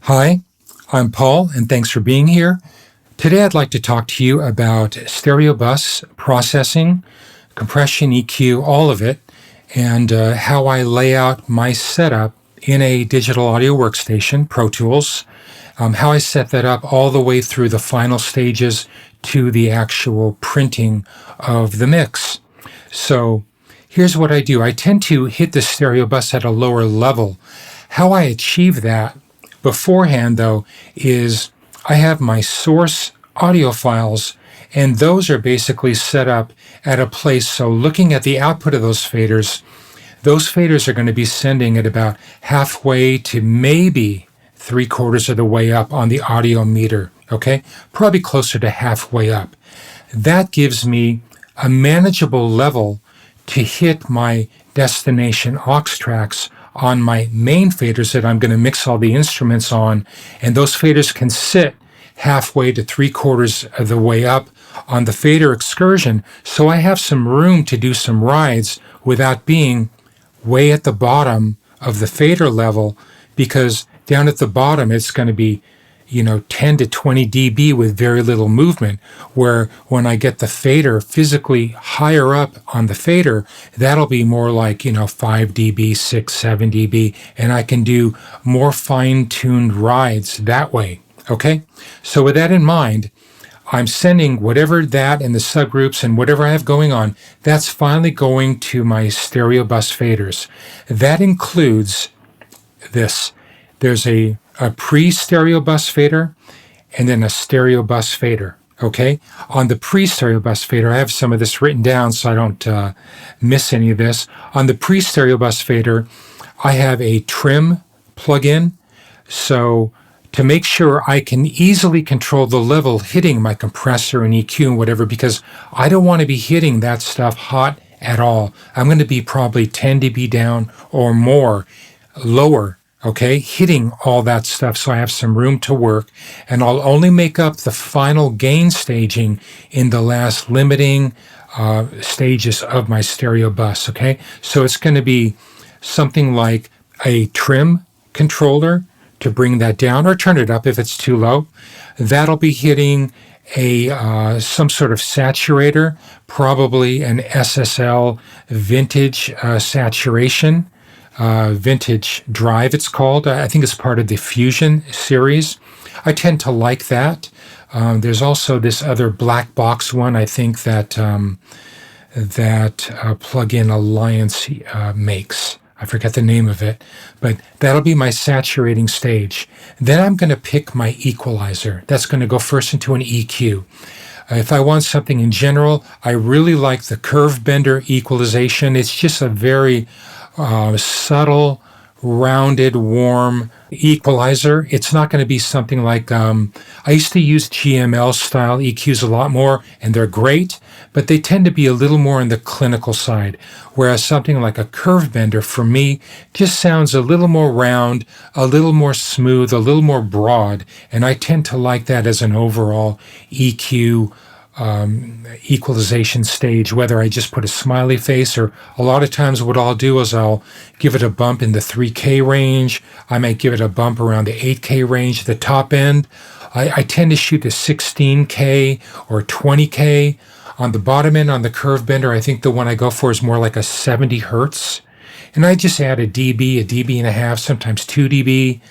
Hi, I'm Paul, and thanks for being here. Today I'd like to talk to you about stereo bus processing, compression, EQ, all of it, and how I lay out my setup in a digital audio workstation, Pro Tools, how I set that up all the way through the final stages to the actual printing of the mix. So here's what I do. I tend to hit the stereo bus at a lower level. How I achieve that beforehand, though, is I have my source audio files, and those are basically set up at a place. So looking at the output of those faders are going to be sending at about halfway to maybe 3/4 of the way up on the audio meter, okay? Probably closer to halfway up. That gives me a manageable level to hit my destination aux tracks on my main faders that I'm going to mix all the instruments on, and those faders can sit halfway to 3/4 of the way up on the fader excursion, so I have some room to do some rides without being way at the bottom of the fader level, because down at the bottom it's going to be 10 to 20 dB with very little movement, where when I get the fader physically higher up on the fader, that'll be more like 5 dB, 6, 7 dB, and I can do more fine-tuned rides that way. Okay? So with that in mind, I'm sending whatever that and the subgroups and whatever I have going on, that's finally going to my stereo bus faders. That includes this. There's a pre-stereo bus fader and then a stereo bus fader. Okay? On the pre-stereo bus fader, I have some of this written down so I don't miss any of this. On the pre-stereo bus fader, I have a trim plugin. So to make sure I can easily control the level hitting my compressor and EQ and whatever, because I don't want to be hitting that stuff hot at all. I'm going to be probably 10 dB down or more, lower, okay, hitting all that stuff so I have some room to work, and I'll only make up the final gain staging in the last limiting stages of my stereo bus, okay? So it's going to be something like a trim controller to bring that down or turn it up if it's too low. That'll be hitting a some sort of saturator, probably an SSL vintage saturation, vintage drive it's called. I think it's part of the Fusion series. I tend to like that. There's also this other black box one, I think that Plug-in Alliance makes. I forget the name of it, but that'll be my saturating stage. Then I'm going to pick my equalizer. That's going to go first into an EQ. If I want something in general, I really like the curve bender equalization. It's just a very subtle, rounded, warm equalizer. It's not going to be something like, I used to use GML style EQs a lot more, and they're great, but they tend to be a little more on the clinical side, whereas something like a curve bender for me just sounds a little more round, a little more smooth, a little more broad, and I tend to like that as an overall EQ equalization stage, whether I just put a smiley face, or a lot of times what I'll do is I'll give it a bump in the 3K range. I might give it a bump around the 8K range. The top end, I tend to shoot a 16K or 20K. On the bottom end, on the curve bender, I think the one I go for is more like a 70 hertz. And I just add a dB and a half, sometimes 2 dB.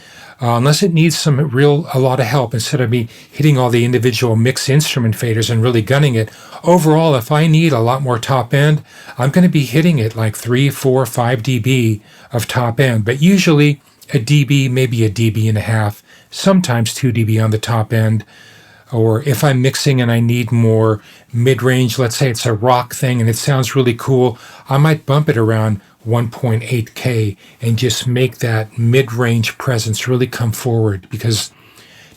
Unless it needs a lot of help, instead of me hitting all the individual mix instrument faders and really gunning it. Overall, if I need a lot more top end, I'm going to be hitting it like 3, 4, 5 dB of top end, but usually a dB, maybe a dB and a half, sometimes 2 dB on the top end. Or if I'm mixing and I need more mid-range, let's say it's a rock thing and it sounds really cool, I might bump it around 1.8K and just make that mid-range presence really come forward, because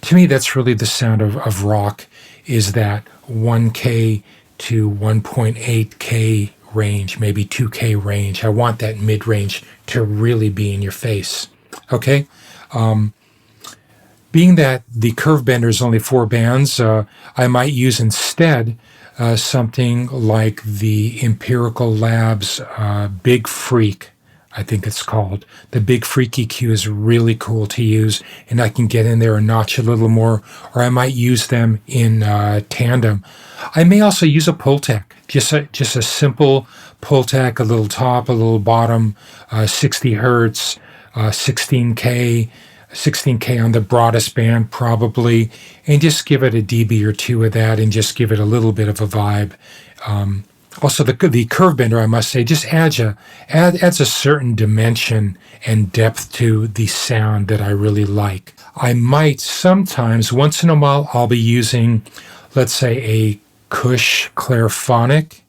to me that's really the sound of rock, is that 1K to 1.8K range, maybe 2K range. I want that mid-range to really be in your face. Okay? Being that the curve bender is only 4 bands, I might use instead something like the Empirical Labs Big Freak. I think it's called. The big freak EQ is really cool to use, and I can get in there and notch a little more, or I might use them in tandem. I may also use a Pultec, just a simple Pultec, a little top, a little bottom, 60 hertz, 16K on the broadest band probably, and just give it a dB or two of that, and just give it a little bit of a vibe. Also, the curve bender, I must say, just adds a certain dimension and depth to the sound that I really like. I might sometimes, once in a while, I'll be using, let's say, a Cush Clairphonic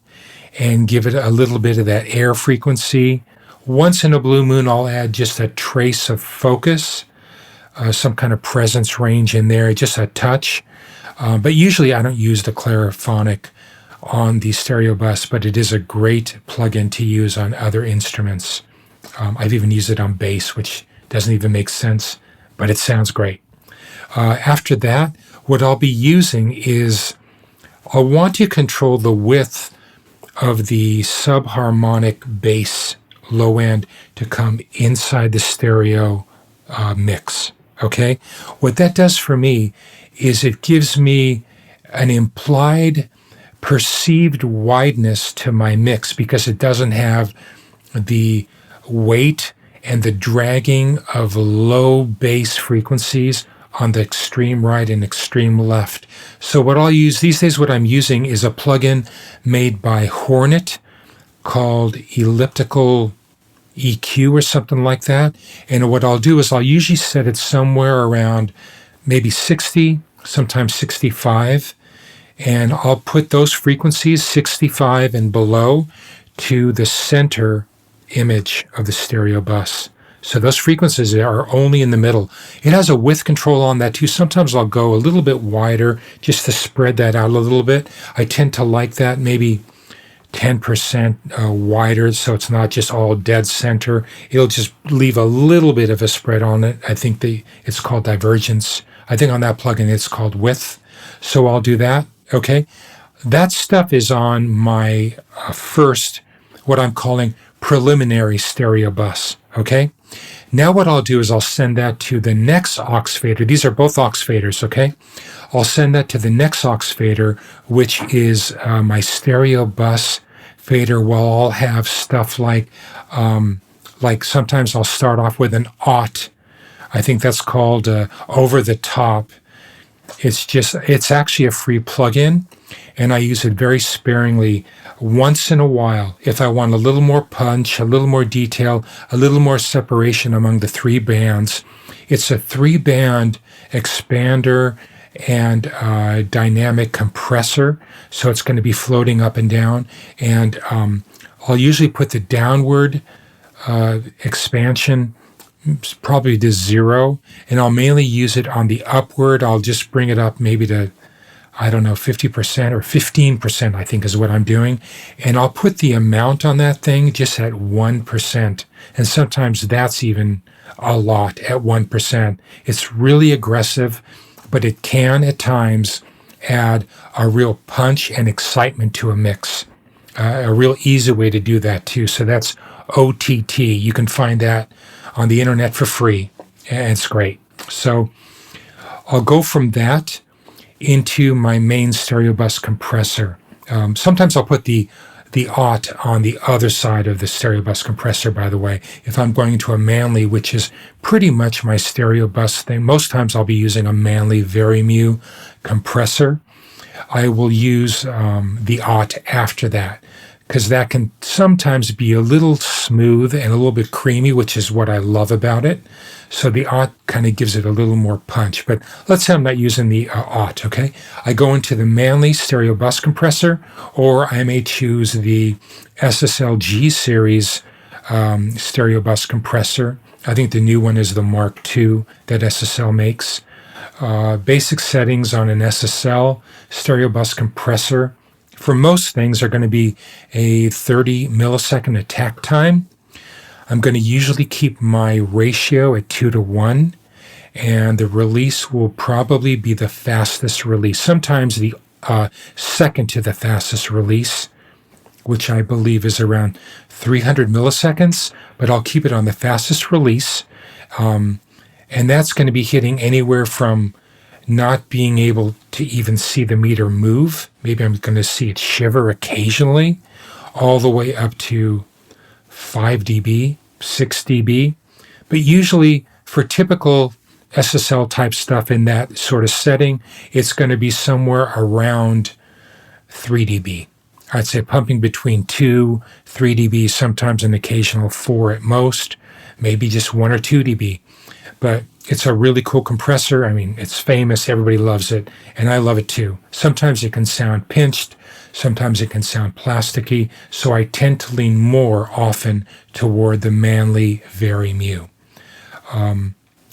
and give it a little bit of that air frequency. Once in a blue moon, I'll add just a trace of focus, some kind of presence range in there, just a touch. But usually I don't use the Clairphonic on the stereo bus, but it is a great plugin to use on other instruments. I've even used it on bass, which doesn't even make sense, but it sounds great. After that, what I'll be using is I'll want to control the width of the subharmonic bass low end to come inside the stereo mix. Okay? What that does for me is it gives me an implied perceived wideness to my mix because it doesn't have the weight and the dragging of low bass frequencies on the extreme right and extreme left. So what I'll use these days, what I'm using is a plugin made by Hornet called Elliptical EQ or something like that. And what I'll do is I'll usually set it somewhere around maybe 60, sometimes 65. And I'll put those frequencies, 65 and below, to the center image of the stereo bus. So those frequencies are only in the middle. It has a width control on that too. Sometimes I'll go a little bit wider just to spread that out a little bit. I tend to like that, maybe 10% wider, so it's not just all dead center. It'll just leave a little bit of a spread on it. I think it's called divergence. I think on that plugin it's called width. So I'll do that. Okay, that stuff is on my first, what I'm calling preliminary stereo bus. Okay, now what I'll do is I'll send that to the next aux fader. These are both aux faders. Okay, I'll send that to the next aux fader, which is my stereo bus fader. Well, I'll have stuff like sometimes I'll start off with an aught. I think that's called over the top. It's actually a free plugin, and I use it very sparingly once in a while. If I want a little more punch, a little more detail, a little more separation among the three bands, it's a 3-band expander and dynamic compressor, so it's going to be floating up and down. And I'll usually put the downward expansion probably to 0, and I'll mainly use it on the upward. I'll just bring it up maybe to, 50% or 15%, I think is what I'm doing. And I'll put the amount on that thing just at 1%. And sometimes that's even a lot at 1%. It's really aggressive, but it can at times add a real punch and excitement to a mix. A real easy way to do that too. So that's OTT. You can find that on the internet for free, and it's great. So I'll go from that into my main stereo bus compressor. Sometimes I'll put the aught on the other side of the stereo bus compressor, by the way. If I'm going to a Manley, which is pretty much my stereo bus thing, most times I'll be using a Manley Varimu compressor. I will use the aught after that, because that can sometimes be a little smooth and a little bit creamy, which is what I love about it. So the aught kind of gives it a little more punch. But let's say I'm not using the aught, okay? I go into the Manley stereo bus compressor, or I may choose the SSL G series stereo bus compressor. I think the new one is the Mark II that SSL makes. Basic settings on an SSL stereo bus compressor for most things are going to be a 30 millisecond attack time. I'm going to usually keep my ratio at 2:1, and the release will probably be the fastest release. Sometimes the second to the fastest release which I believe is around 300 milliseconds, but I'll keep it on the fastest release. And that's going to be hitting anywhere from not being able to even see the meter move. Maybe I'm going to see it shiver occasionally, all the way up to 5 dB, 6 dB. But usually for typical SSL type stuff in that sort of setting, it's going to be somewhere around 3 dB. I'd say pumping between 2, 3 dB, sometimes an occasional 4 at most, maybe just 1 or 2 dB. But it's a really cool compressor. I mean, it's famous. Everybody loves it. And I love it too. Sometimes it can sound pinched. Sometimes it can sound plasticky. So I tend to lean more often toward the Manley Vari-Mu.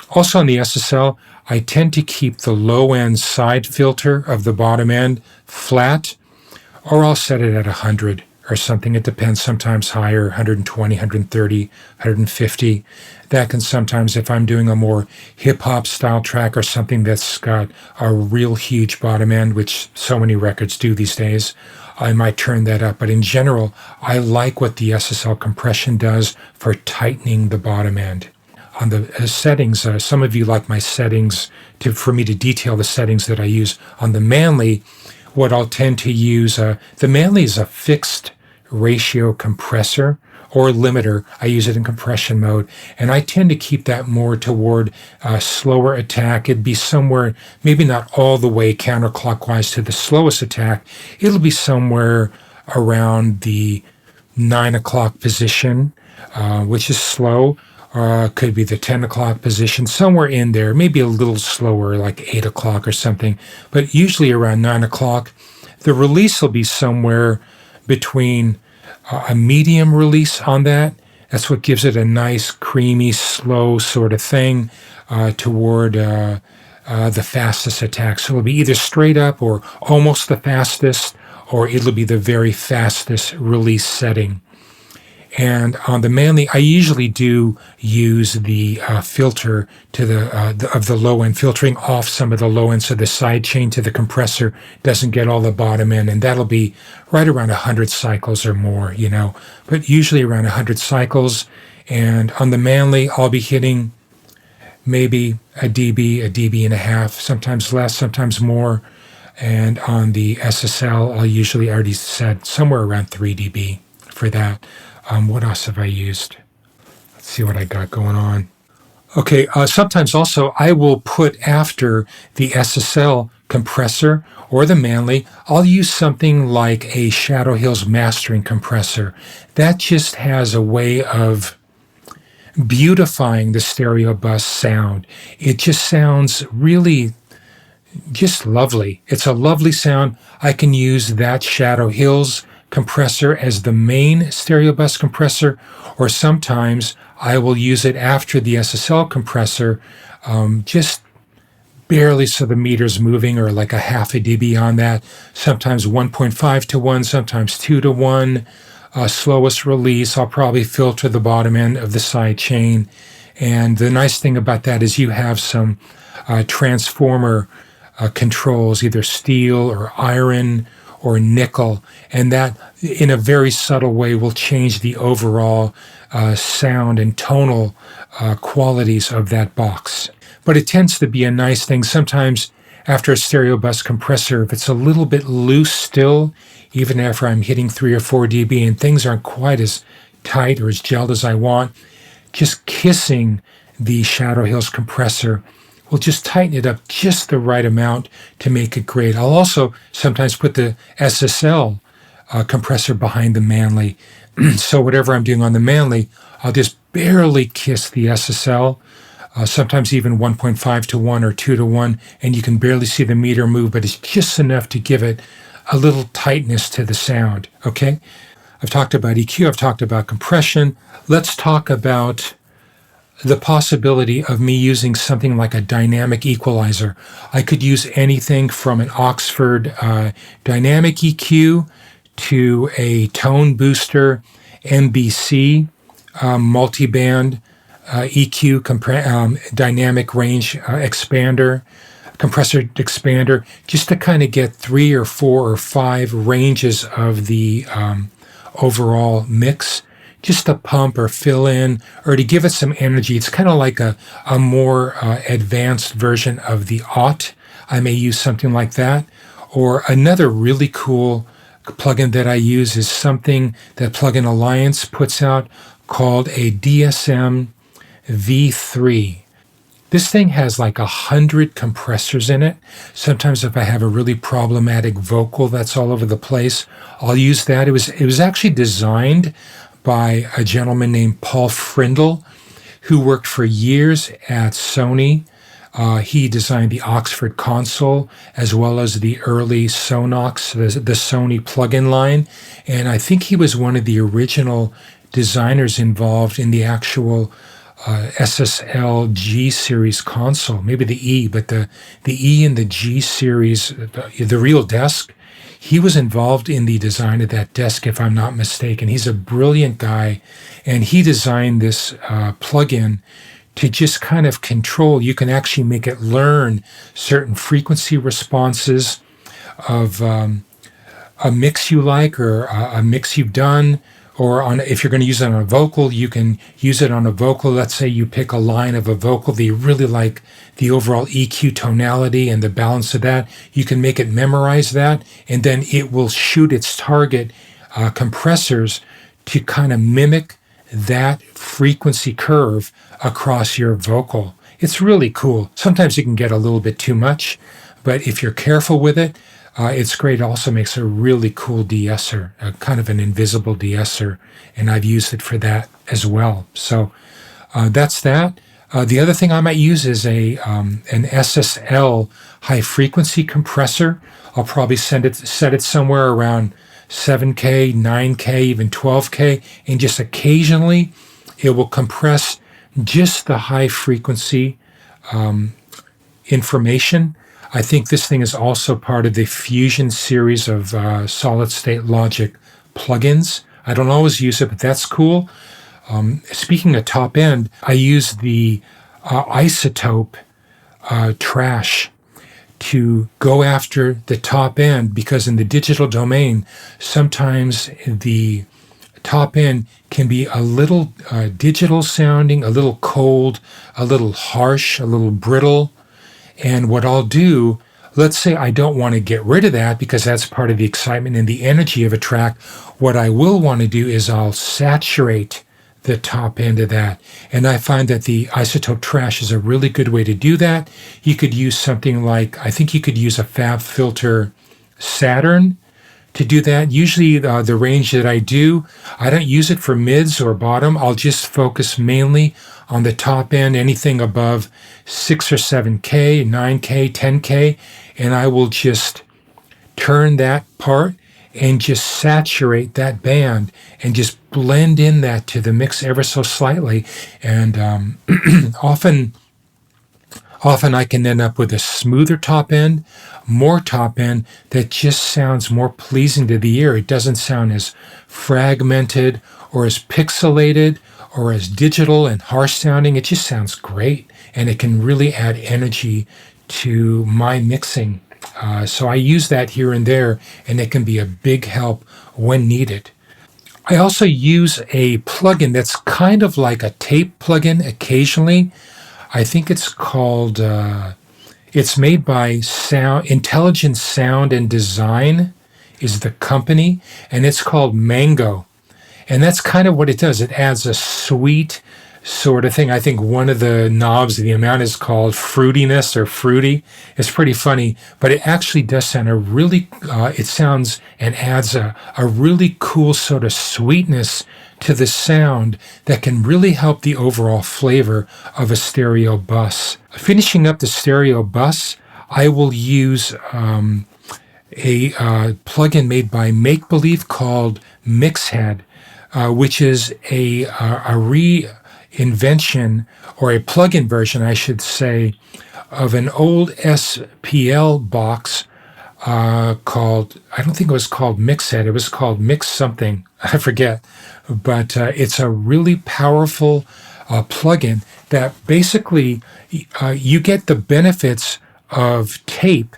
Also on the SSL, I tend to keep the low-end side filter of the bottom end flat, or I'll set it at 100 or something. It depends, sometimes higher, 120, 130, 150. That can sometimes, if I'm doing a more hip-hop style track or something that's got a real huge bottom end, which so many records do these days, I might turn that up. But in general, I like what the SSL compression does for tightening the bottom end. On the settings, some of you like my settings for me to detail the settings that I use. On the Manley, what I'll tend to use, the Manley is a fixed ratio compressor or limiter. I use it in compression mode, and I tend to keep that more toward slower attack. It'd be somewhere, maybe not all the way counterclockwise to the slowest attack. It'll be somewhere around the 9 o'clock position, which is slow. Could be the 10 o'clock position, somewhere in there, maybe a little slower, like 8 o'clock or something, but usually around 9 o'clock. The release will be somewhere between a medium release on that. That's what gives it a nice, creamy, slow sort of thing toward the fastest attack. So it'll be either straight up or almost the fastest, or it'll be the very fastest release setting. And on the Manley, I usually do use the filter to the low end, filtering off some of the low end so the side chain to the compressor doesn't get all the bottom end, and that'll be right around 100 cycles or more, but usually around 100 cycles. And on the Manley, I'll be hitting maybe a dB and a half, sometimes less, sometimes more. And on the SSL, I'll usually, I already said, somewhere around 3 dB for that. What else have I used? Let's see what I got going on. Okay, sometimes also I will put after the SSL compressor or the Manley, I'll use something like a Shadow Hills mastering compressor. That just has a way of beautifying the stereo bus sound. It just sounds really just lovely. It's a lovely sound. I can use that Shadow Hills compressor as the main stereo bus compressor, or sometimes I will use it after the SSL compressor, just barely so the meter's moving, or like a half a dB on that. Sometimes 1.5 to 1, sometimes 2 to 1. Slowest release, I'll probably filter the bottom end of the side chain. And the nice thing about that is you have some transformer controls, either steel or iron or nickel, and that in a very subtle way will change the overall sound and tonal qualities of that box. But it tends to be a nice thing. Sometimes after a stereo bus compressor, if it's a little bit loose still, even after I'm hitting 3 or 4 dB and things aren't quite as tight or as gelled as I want, just kissing the Shadow Hills compressor will just tighten it up just the right amount to make it great. I'll also sometimes put the SSL compressor behind the Manley. So whatever I'm doing on the Manley, I'll just barely kiss the SSL, sometimes even 1.5 to 1 or 2 to 1, and you can barely see the meter move, but it's just enough to give it a little tightness to the sound, okay? I've talked about EQ, I've talked about compression. Let's talk about the possibility of me using something like a dynamic equalizer. I could use anything from an Oxford dynamic EQ to a tone booster MBC multiband EQ dynamic range expander, compressor expander, just to kind of get 3 or 4 or 5 ranges of the overall mix, just to pump or fill in or to give it some energy. It's kind of like a more advanced version of the aught. I may use something like that. Or another really cool plugin that I use is something that Plugin Alliance puts out called a DSM V3. This thing has like 100 compressors in it. Sometimes if I have a really problematic vocal that's all over the place, I'll use that. It was actually designed by a gentleman named Paul Frindle, who worked for years at Sony. He designed the Oxford console as well as the early Sonox, the Sony plugin line. And I think he was one of the original designers involved in the actual SSL G series console, maybe the E, but the E and the G series, the real desk, he was involved in the design of that desk, if I'm not mistaken. He's a brilliant guy, and he designed this plugin to just kind of control. You can actually make it learn certain frequency responses of a mix you like or a mix you've done, or if you're going to use it on a vocal, you can use it on a vocal. Let's say you pick a line of a vocal that you really like the overall EQ tonality and the balance of that. You can make it memorize that, and then it will shoot its target compressors to kind of mimic that frequency curve across your vocal. It's really cool. Sometimes it can get a little bit too much, but if you're careful with it, it's great. It also makes a really cool de-esser, kind of an invisible de-esser, and I've used it for that as well. So that's that. The other thing I might use is an SSL high-frequency compressor. I'll probably set it somewhere around 7K, 9K, even 12K, and just occasionally it will compress just the high-frequency information. I think this thing is also part of the Fusion series of solid-state logic plugins. I don't always use it, but that's cool. Speaking of top end, I use the isotope trash to go after the top end, because in the digital domain, sometimes the top end can be a little digital sounding, a little cold, a little harsh, a little brittle. And what I'll do, let's say I don't want to get rid of that because that's part of the excitement and the energy of a track. What I will want to do is I'll saturate the top end of that. And I find that the isotope trash is a really good way to do that. You could use something like, I think you could use a FabFilter Saturn to do that. Usually the range that I don't use it for mids or bottom. I'll just focus mainly on the top end, anything above 6 or 7K, 9K, 10K, and I will just turn that part and just saturate that band and just blend in that to the mix ever so slightly. And often I can end up with a smoother top end, more top end that just sounds more pleasing to the ear. It doesn't sound as fragmented or as pixelated or as digital and harsh sounding. It just sounds great, and it can really add energy to my mixing. So I use that here and there, and it can be a big help when needed. I also use a plugin that's kind of like a tape plugin occasionally. I think it's called, it's made by Intelligent Sound and Design is the company, and it's called Mango. And that's kind of what it does. It adds a sweet sort of thing. I think one of the knobs, the amount is called fruitiness or fruity. It's pretty funny, but it actually does sound it sounds and adds a really cool sort of sweetness to the sound that can really help the overall flavor of a stereo bus. Finishing up the stereo bus, I will use a plugin made by Make Believe called Mixhead, which is a reinvention, or a plugin version, I should say, of an old SPL box called, I don't think it was called Mixhead, it was called Mix something, I forget. But it's a really powerful plugin that basically you get the benefits of tape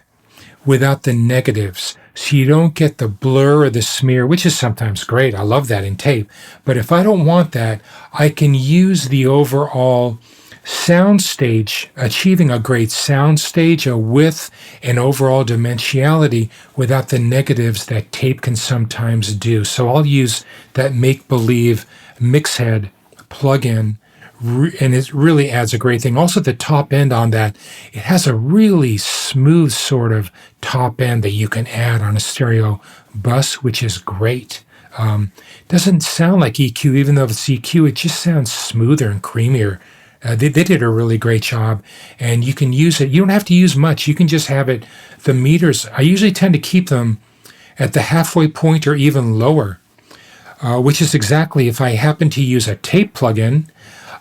without the negatives. So you don't get the blur or the smear, which is sometimes great. I love that in tape. But if I don't want that, I can use the overall sound stage, achieving a great sound stage, a width, and overall dimensionality without the negatives that tape can sometimes do. So I'll use that make-believe mix head plugin, and it really adds a great thing. Also, the top end on that, it has a really smooth sort of top end that you can add on a stereo bus, which is great. Doesn't sound like EQ, even though it's EQ, it just sounds smoother and creamier. They did a really great job, and you can use it. You don't have to use much. You can just have it. The meters, I usually tend to keep them at the halfway point or even lower, which is exactly if I happen to use a tape plugin,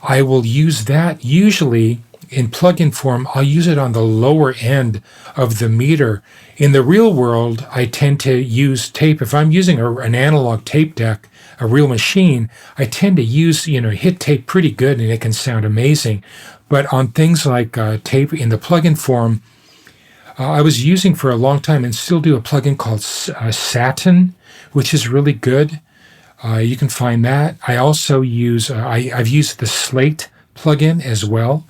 I will use that usually in plugin form. I'll use it on the lower end of the meter. In the real world, I tend to use tape. If I'm using an analog tape deck, a real machine, I tend to use, hit tape pretty good and it can sound amazing. But on things like tape in the plugin form, I was using for a long time and still do a plugin called Satin, which is really good. You can find that. I also use, I've used the Slate plugin as well.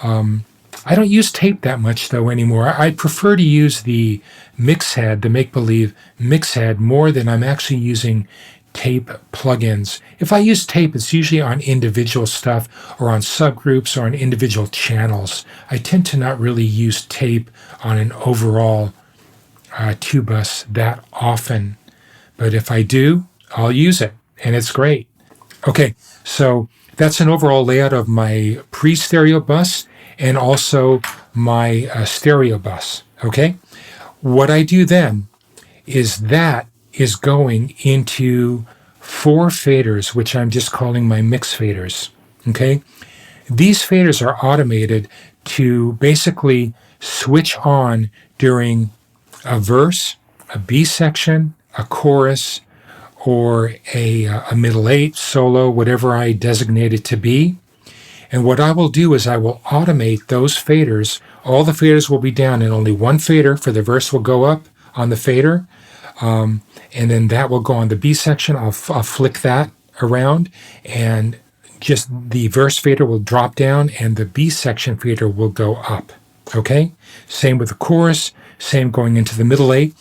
I don't use tape that much though anymore. I prefer to use the mix head, the make-believe mix head, more than I'm actually using tape plugins. If I use tape, it's usually on individual stuff or on subgroups or on individual channels. I tend to not really use tape on an overall tube bus that often. But if I do, I'll use it, and it's great. Okay, so that's an overall layout of my pre-stereo bus and also my stereo bus, okay? What I do then is that is going into 4 faders, which I'm just calling my mix faders, okay? These faders are automated to basically switch on during a verse, a B section, a chorus, or a middle 8, solo, whatever I designate it to be. And what I will do is I will automate those faders. All the faders will be down, and only one fader for the verse will go up on the fader. And then that will go on the B section. I'll flick that around, and just the verse fader will drop down, and the B section fader will go up. Okay? Same with the chorus, same going into the middle 8.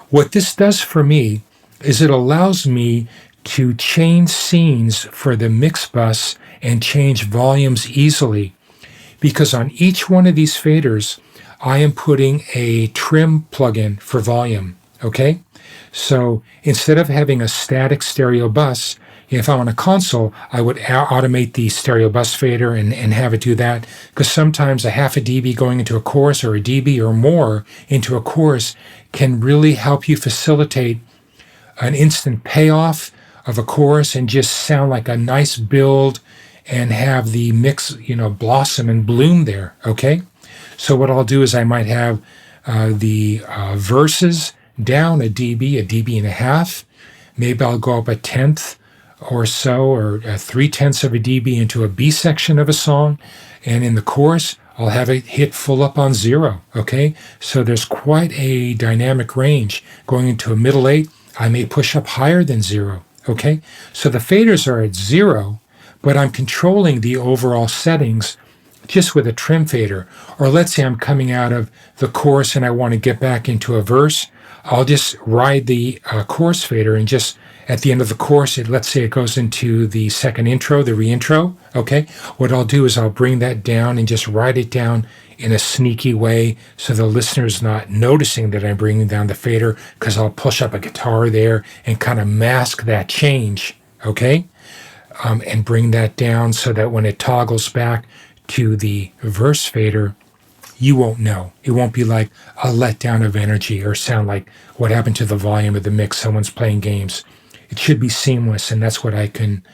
What this does for me is it allows me to change scenes for the mix bus and change volumes easily, because on each one of these faders, I am putting a trim plugin for volume, okay? So instead of having a static stereo bus, if I'm on a console, I would automate the stereo bus fader and have it do that, because sometimes a half a dB going into a chorus or a dB or more into a chorus can really help you facilitate an instant payoff of a chorus and just sound like a nice build and have the mix, blossom and bloom there, okay? So what I'll do is I might have the verses down a dB and a half. Maybe I'll go up a tenth or so, or 3/10 of a dB into a B section of a song. And in the chorus, I'll have it hit full up on 0, okay? So there's quite a dynamic range. Going into a middle 8, I may push up higher than 0, okay? So the faders are at 0, but I'm controlling the overall settings just with a trim fader. Or let's say I'm coming out of the chorus and I want to get back into a verse. I'll just ride the chorus fader, and just at the end of the chorus, let's say it goes into the second intro, the reintro, okay? What I'll do is I'll bring that down and just ride it down in a sneaky way so the listener's not noticing that I'm bringing down the fader, because I'll push up a guitar there and kind of mask that change, okay? And bring that down so that when it toggles back to the verse fader, you won't know. It won't be like a letdown of energy or sound like what happened to the volume of the mix, someone's playing games. It should be seamless, and that's what I can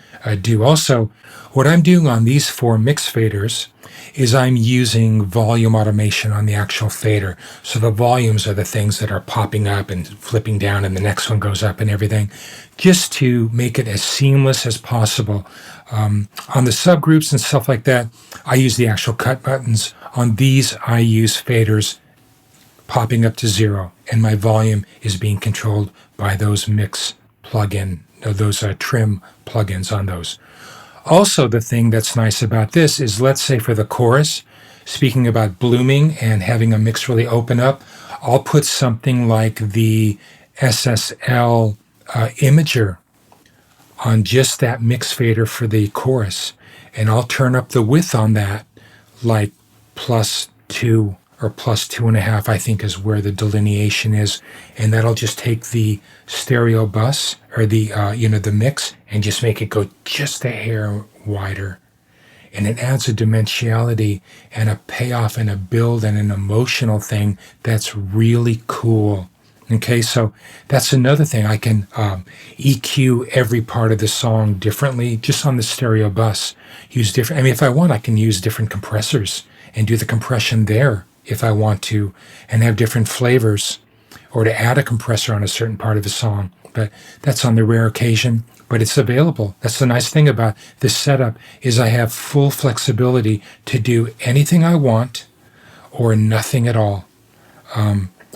do. Also, what I'm doing on these 4 mix faders is I'm using volume automation on the actual fader. So the volumes are the things that are popping up and flipping down, and the next one goes up and everything, just to make it as seamless as possible. On the subgroups and stuff like that, I use the actual cut buttons. On these, I use faders popping up to 0, and my volume is being controlled by those mix plugin, those trim plugins on those. Also, the thing that's nice about this is, let's say for the chorus, speaking about blooming and having a mix really open up, I'll put something like the SSL imager on just that mix fader for the chorus, and I'll turn up the width on that like +2 or +2.5, I think is where the delineation is, and that'll just take the stereo bus or the the mix and just make it go just a hair wider. And it adds a dimensionality and a payoff and a build and an emotional thing that's really cool. Okay, so that's another thing. I can EQ every part of the song differently just on the stereo bus. Use different. I mean, if I want, I can use different compressors and do the compression there if I want to, and have different flavors, or to add a compressor on a certain part of a song. But that's on the rare occasion. But it's available. That's the nice thing about this setup, is I have full flexibility to do anything I want or nothing at all.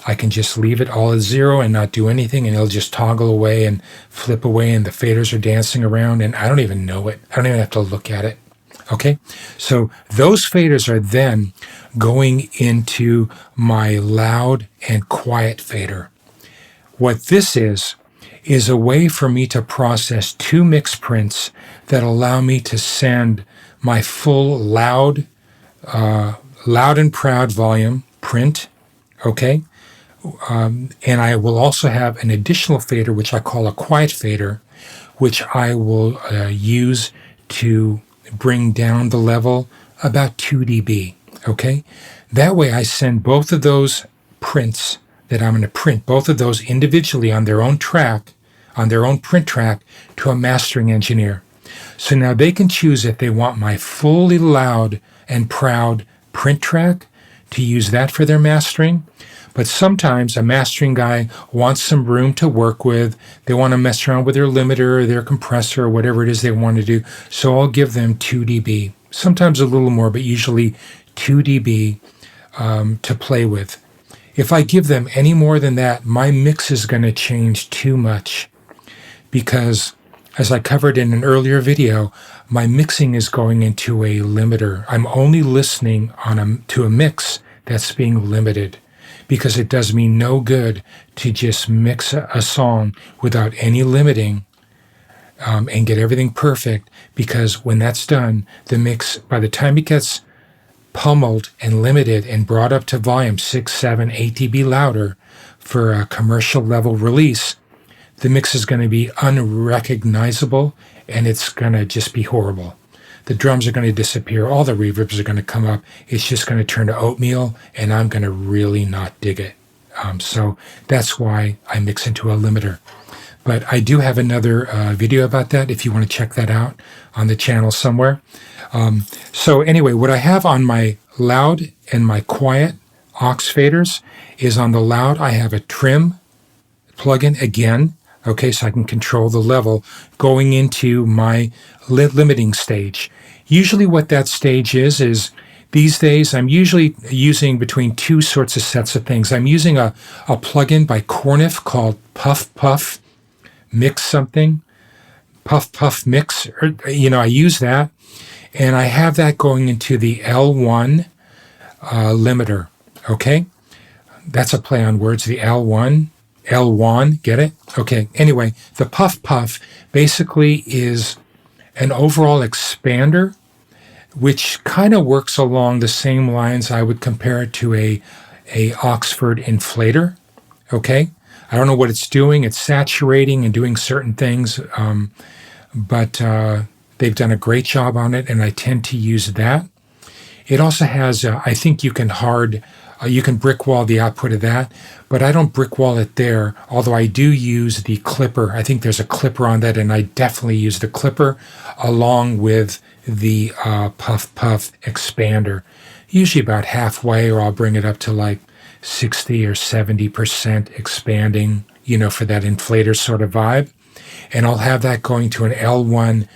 I can just leave it all at 0 and not do anything, and it'll just toggle away and flip away, and the faders are dancing around, and I don't even know it. I don't even have to look at it. Okay? So those faders are then going into my loud and quiet fader. What this is a way for me to process 2 mix prints that allow me to send my full loud and proud volume print, okay? And I will also have an additional fader, which I call a quiet fader, which I will use to bring down the level about 2 dB, okay? That way I send both of those prints that I'm going to print, both of those individually on their own track, on their own print track, to a mastering engineer. So now they can choose if they want my fully loud and proud print track to use that for their mastering. But sometimes a mastering guy wants some room to work with. They want to mess around with their limiter or their compressor or whatever it is they want to do. So I'll give them 2 dB, sometimes a little more, but usually 2 dB to play with. If I give them any more than that, my mix is going to change too much, because, as I covered in an earlier video, my mixing is going into a limiter. I'm only listening to a mix that's being limited, because it does me no good to just mix a song without any limiting and get everything perfect, because when that's done, the mix, by the time it gets pummeled and limited and brought up to volume 6, 7, 8 dB louder for a commercial level release, the mix is going to be unrecognizable, and it's going to just be horrible. The drums are going to disappear. All the reverbs are going to come up. It's just going to turn to oatmeal, and I'm going to really not dig it. So that's why I mix into a limiter. But I do have another video about that if you want to check that out on the channel somewhere. So anyway, what I have on my loud and my quiet aux faders is, on the loud, I have a trim plugin again. Okay, so I can control the level going into my limiting stage. Usually what that stage is these days I'm usually using between 2 sorts of sets of things. I'm using a plugin by Corniff called Puff Puff Mix something. Puff Puff Mix, or, I use that. And I have that going into the L1 limiter, okay? That's a play on words, the L1. L1, get it? Okay, anyway, the Puff Puff basically is an overall expander, which kind of works along the same lines. I would compare it to a Oxford inflator, okay? I don't know what it's doing. It's saturating and doing certain things, but they've done a great job on it, and I tend to use that. It also has, I think you can brick wall the output of that, but I don't brick wall it there, although I do use the clipper. I think there's a clipper on that, and I definitely use the clipper along with the Puff Puff expander, usually about halfway, or I'll bring it up to like 60 or 70% expanding, for that inflator sort of vibe. And I'll have that going to an L1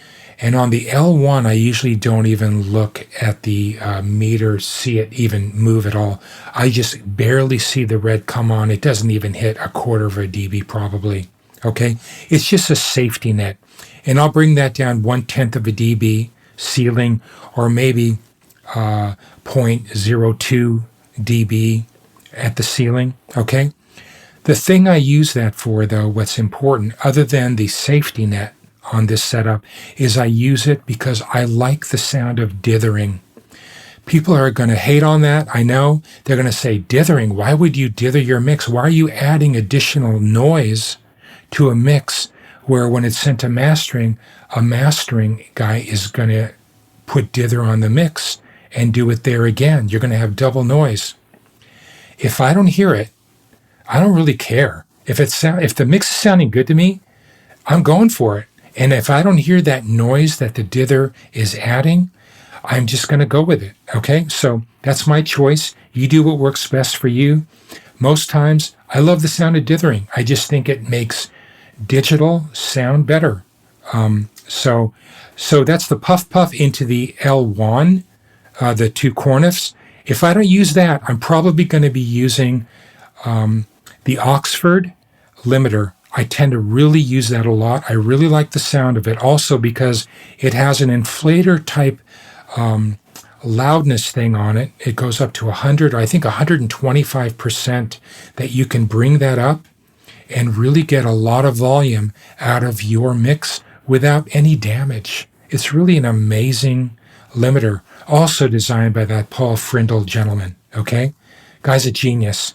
And on the L1, I usually don't even look at the meter, see it even move at all. I just barely see the red come on. It doesn't even hit a quarter of a dB probably. Okay? It's just a safety net. And I'll bring that down 1/10 of a dB ceiling, or maybe 0.02 dB at the ceiling. Okay? The thing I use that for, though, what's important, other than the safety net on this setup, is I use it because I like the sound of dithering. People are going to hate on that. I know. They're going to say, dithering, why would you dither your mix? Why are you adding additional noise to a mix where when it's sent to mastering, a mastering guy is going to put dither on the mix and do it there again? You're going to have double noise. If I don't hear it, I don't really care. If the mix is sounding good to me, I'm going for it. And if I don't hear that noise that the dither is adding, I'm just going to go with it. Okay? So that's my choice. You do what works best for you. Most times, I love the sound of dithering. I just think it makes digital sound better. So that's the puff puff into the L1, the two cornifs. If I don't use that, I'm probably going to be using the Oxford limiter. I tend to really use that a lot. I really like the sound of it also because it has an inflator type loudness thing on it. It goes up to 100, I think 125%, that you can bring that up and really get a lot of volume out of your mix without any damage. It's really an amazing limiter, also designed by that Paul Frindle gentleman, okay? Guy's a genius.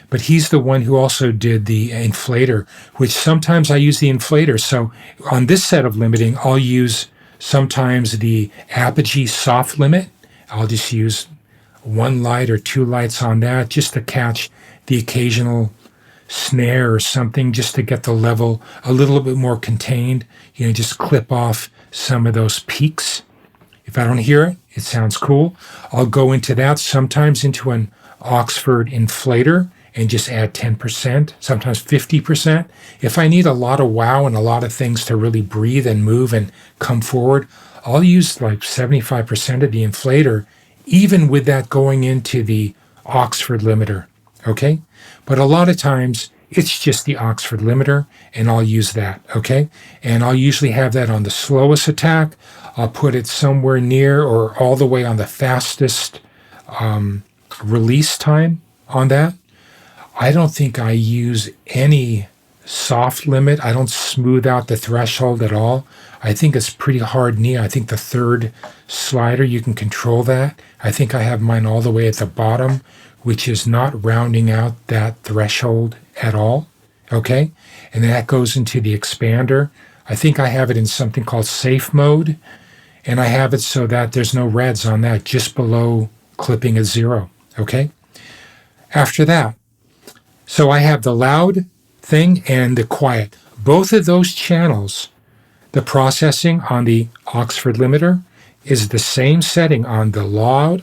But he's the one who also did the inflator, which sometimes I use the inflator. So on this set of limiting, I'll use sometimes the Apogee soft limit. I'll just use one light or two lights on that just to catch the occasional snare or something, just to get the level a little bit more contained. Just clip off some of those peaks. If I don't hear it, it sounds cool. I'll go into that, sometimes into an Oxford inflator, and just add 10%, sometimes 50%. If I need a lot of wow and a lot of things to really breathe and move and come forward, I'll use like 75% of the inflator, even with that going into the Oxford limiter, okay? But a lot of times, it's just the Oxford limiter, and I'll use that, okay? And I'll usually have that on the slowest attack. I'll put it somewhere near or all the way on the fastest release time on that. I don't think I use any soft limit. I don't smooth out the threshold at all. I think it's pretty hard knee. I think the third slider, you can control that. I think I have mine all the way at the bottom, which is not rounding out that threshold at all. Okay? And that goes into the expander. I think I have it in something called safe mode. And I have it so that there's no reds on that, just below clipping at 0. Okay? After that, so I have the loud thing and the quiet. Both of those channels, the processing on the Oxford limiter is the same setting on the loud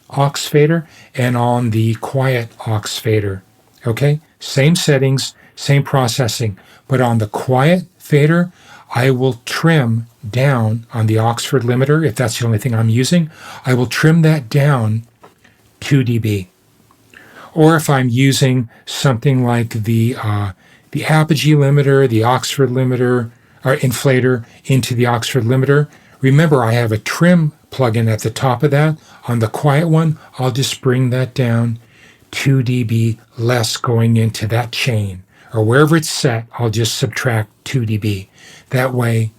aux fader and on the quiet aux fader. Okay? Same settings, same processing. But on the quiet fader, I will trim down on the Oxford limiter, if that's the only thing I'm using, I will trim that down 2 dB. Or if I'm using something like the Apogee limiter, the Oxford limiter, or inflator into the Oxford limiter, remember I have a trim plugin at the top of that. On the quiet one, I'll just bring that down 2 dB less going into that chain. Or wherever it's set, I'll just subtract 2 dB. That way,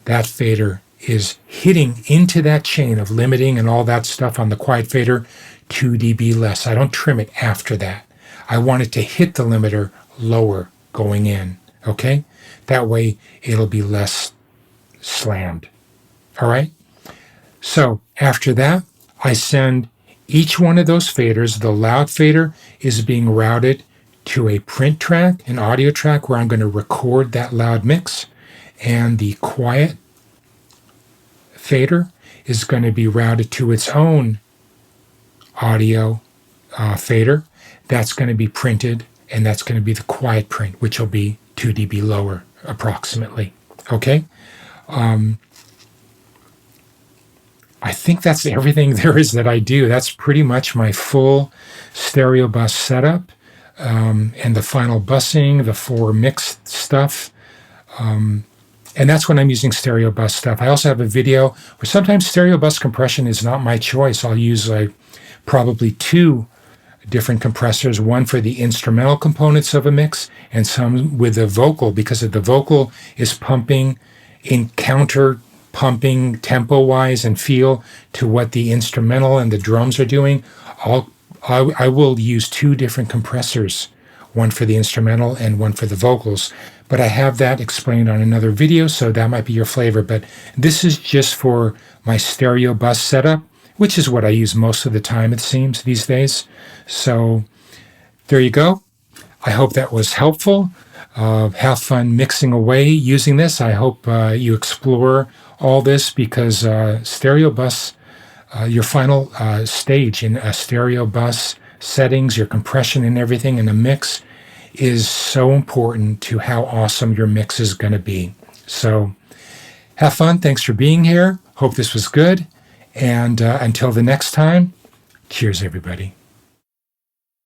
that fader is hitting into that chain of limiting and all that stuff on the quiet fader 2 dB less. I don't trim it after that. I want it to hit the limiter lower going in, okay? That way it'll be less slammed, all right? So after that, I send each one of those faders. The loud fader is being routed to a print track, an audio track where I'm going to record that loud mix, and the quiet fader is going to be routed to its own audio fader. That's going to be printed, and that's going to be the quiet print, which will be 2 dB lower approximately. Okay? I think that's everything there is that I do. That's pretty much my full stereo bus setup, and the final busing, the 4 mixed stuff. And that's when I'm using stereo bus stuff. I also have a video where sometimes stereo bus compression is not my choice. I'll use probably 2 different compressors, one for the instrumental components of a mix and some with the vocal, because if the vocal is pumping in counter pumping tempo-wise and feel to what the instrumental and the drums are doing, I will use 2 different compressors, one for the instrumental and one for the vocals. But I have that explained on another video, so that might be your flavor. But this is just for my stereo bus setup, which is what I use most of the time, it seems, these days. So there you go. I hope that was helpful. Have fun mixing away using this. I hope you explore all this, because stereo bus, your final stage in a stereo bus settings, your compression and everything in a mix is so important to how awesome your mix is going to be. So have fun. Thanks for being here. Hope this was good. And until the next time, cheers, everybody.